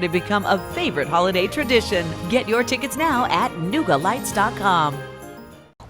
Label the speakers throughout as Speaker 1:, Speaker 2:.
Speaker 1: to become a favorite holiday tradition. Get your tickets now at NugaLights.com.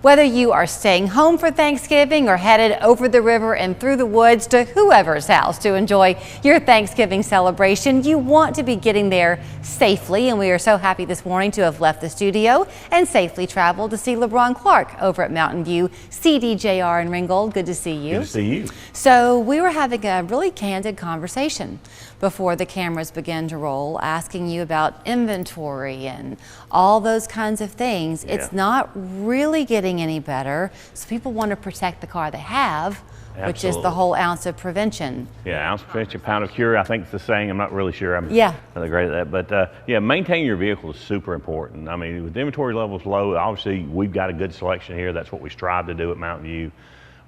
Speaker 2: Whether you are staying home for Thanksgiving or headed over the river and through the woods to whoever's house to enjoy your Thanksgiving celebration, you want to be getting there safely. And we are so happy this morning to have left the studio and safely traveled to see LeBron Clark over at Mtn View CDJR in Ringgold. Good to see you.
Speaker 3: Good to see you.
Speaker 2: So we were having a really candid conversation before the cameras began to roll, asking you about inventory and all those kinds of things.
Speaker 3: Yeah.
Speaker 2: It's not really getting any better, so people want to protect the car they have.
Speaker 3: Absolutely.
Speaker 2: Which is the whole ounce of prevention.
Speaker 3: Yeah, ounce of prevention, pound of cure, I think it's the saying. I'm not really sure. I'm
Speaker 2: Yeah.
Speaker 3: not great at that. But yeah, maintaining your vehicle is super important. I mean, with inventory levels low, obviously we've got a good selection here. That's what we strive to do at Mtn View.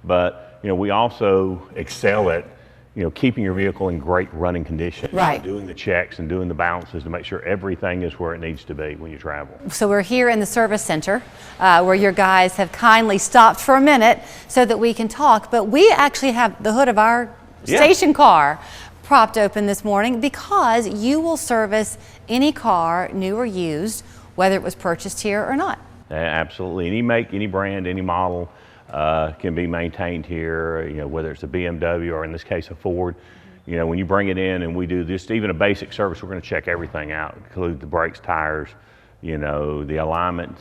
Speaker 3: But, you know, we also excel at, you know, keeping your vehicle in great running condition.
Speaker 2: Right.
Speaker 3: Doing the checks and doing the balances to make sure everything is where it needs to be when you travel.
Speaker 2: So we're here in the service center where your guys have kindly stopped for a minute so that we can talk. But we actually have the hood of our station car propped open this morning because you will service any car, new or used, whether it was purchased here or not.
Speaker 3: Absolutely. Any make, any brand, any model can be maintained here, you know, whether it's a BMW or in this case a Ford. You know, when you bring it in and we do just even a basic service, we're going to check everything out, include the brakes, tires, you know, the alignment,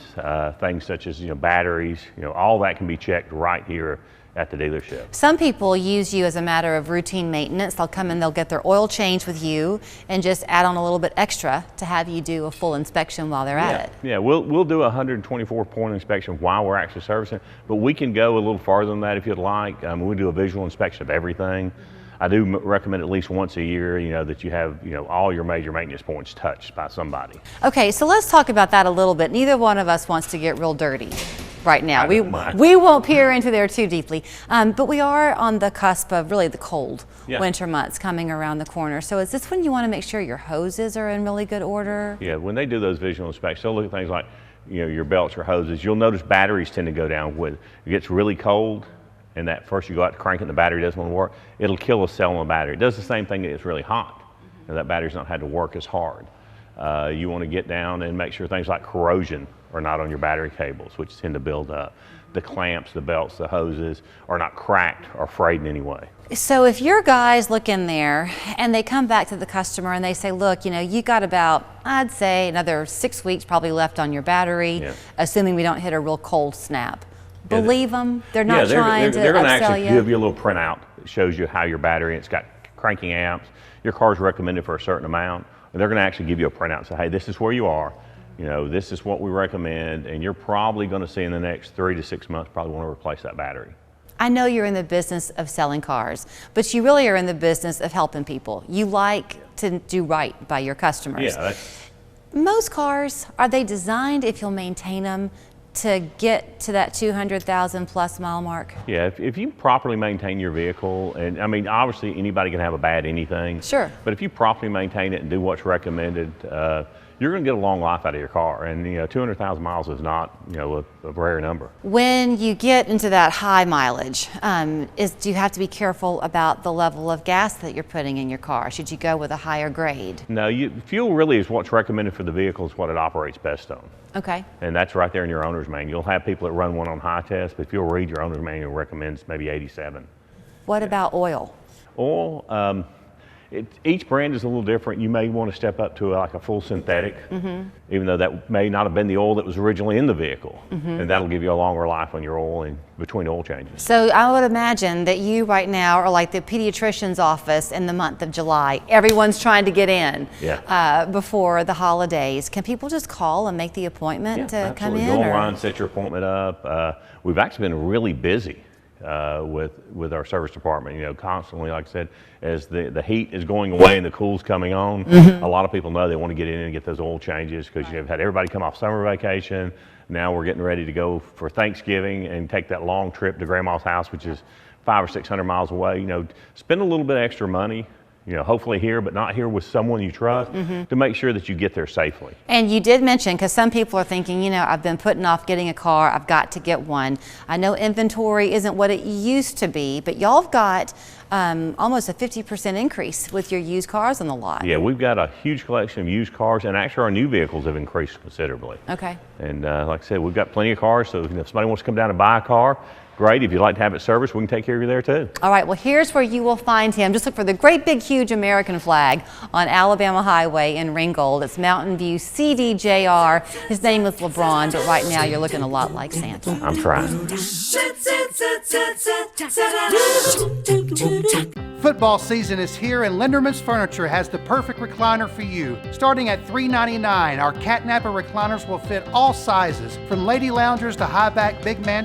Speaker 3: things such as, you know, batteries, you know, all that can be checked right here at the dealership.
Speaker 2: Some people use you as a matter of routine maintenance. They'll come in, they'll get their oil changed with you and just add on a little bit extra to have you do a full inspection while they're at it.
Speaker 3: Yeah, we'll do a 124-point inspection while we're actually servicing, but we can go a little farther than that if you'd like. We do a visual inspection of everything. I do recommend at least once a year, you know, that you have, you know, all your major maintenance points touched by somebody.
Speaker 2: Okay, so let's talk about that a little bit. Neither one of us wants to get real dirty right now. We won't peer into there too deeply, but we are on the cusp of really the cold winter months coming around the corner. So is this when you want to make sure your hoses are in really good order?
Speaker 3: Yeah, when they do those visual inspections, they'll look at things like, you know, your belts or hoses. You'll notice batteries tend to go down when it gets really cold. And that first you go out to crank it and the battery doesn't want to work, it'll kill a cell in the battery. It does the same thing when it's really hot, and that battery's not had to work as hard. You want to get down and make sure things like corrosion are not on your battery cables, which tend to build up. The clamps, the belts, the hoses are not cracked or frayed in any way.
Speaker 2: So if your guys look in there and they come back to the customer and they say, look, you know, you got about, I'd say another 6 weeks probably left on your battery, assuming we don't hit a real cold snap. Believe them. They're not trying to
Speaker 3: they're going to
Speaker 2: upsell
Speaker 3: actually
Speaker 2: you.
Speaker 3: give you a little printout that shows you how your battery, it's got cranking amps. Your car's recommended for a certain amount. And they're going to actually give you a printout and say, hey, this is where you are. You know, this is what we recommend. And you're probably going to see in the next 3 to 6 months, probably want to replace that battery.
Speaker 2: I know you're in the business of selling cars, but you really are in the business of helping people. You like to do right by your customers.
Speaker 3: Yeah.
Speaker 2: Most cars, are they designed, if you'll maintain them, to get to that 200,000 plus mile mark?
Speaker 3: Yeah, if you properly maintain your vehicle, and I mean, obviously anybody can have a bad anything.
Speaker 2: Sure.
Speaker 3: But if you properly maintain it and do what's recommended, you're going to get a long life out of your car. And, you know, 200,000 miles is not, you know, a rare number. When
Speaker 2: you get into that high mileage, do you have to be careful about the level of gas that you're putting in your car? Should you go with a higher grade?
Speaker 3: No, fuel really is what's recommended for the vehicle, is what it operates best on.
Speaker 2: Okay.
Speaker 3: And that's right there in your owner's manual. You'll have people that run one on high test, but if you'll read your owner's manual, it recommends maybe 87.
Speaker 2: What about oil?
Speaker 3: Oil, each brand is a little different. You may want to step up to like a full synthetic, even though that may not have been the oil that was originally in the vehicle. And that'll give you a longer life on your oil in between oil changes.
Speaker 2: So I would imagine that you right now are like the pediatrician's office in the month of July. Everyone's trying to get in before the holidays. Can people just call and make the appointment to come in?
Speaker 3: Go online, set your appointment up. We've actually been really busy with our service department, you know, constantly. Like I said, as the heat is going away and the cool's coming on, a lot of people know they want to get in and get those oil changes because you've had everybody come off summer vacation. Now we're getting ready to go for Thanksgiving and take that long trip to Grandma's house, which is 500 or 600 miles away. You know, spend a little bit extra money, you know, hopefully here, but not here with someone you trust, to make sure that you get there safely.
Speaker 2: And you did mention, because some people are thinking, you know, I've been putting off getting a car, I've got to get one. I know inventory isn't what it used to be, but y'all have got almost a 50% increase with your used cars on the lot.
Speaker 3: Yeah, we've got a huge collection of used cars, and actually our new vehicles have increased considerably.
Speaker 2: Okay.
Speaker 3: And like I said, we've got plenty of cars, so if somebody wants to come down and buy a car, great. If you'd like to have it serviced, we can take care of you there too.
Speaker 2: All right, well, here's where you will find him. Just look for the great big huge American flag on Alabama Highway in Ringgold. It's Mtn View CDJR. His name is LeBron, but right now you're looking a lot like Santa.
Speaker 3: I'm trying.
Speaker 4: Football season is here, and Linderman's Furniture has the perfect recliner for you. Starting at $399, our catnapper recliners will fit all sizes, from lady loungers to high-back big man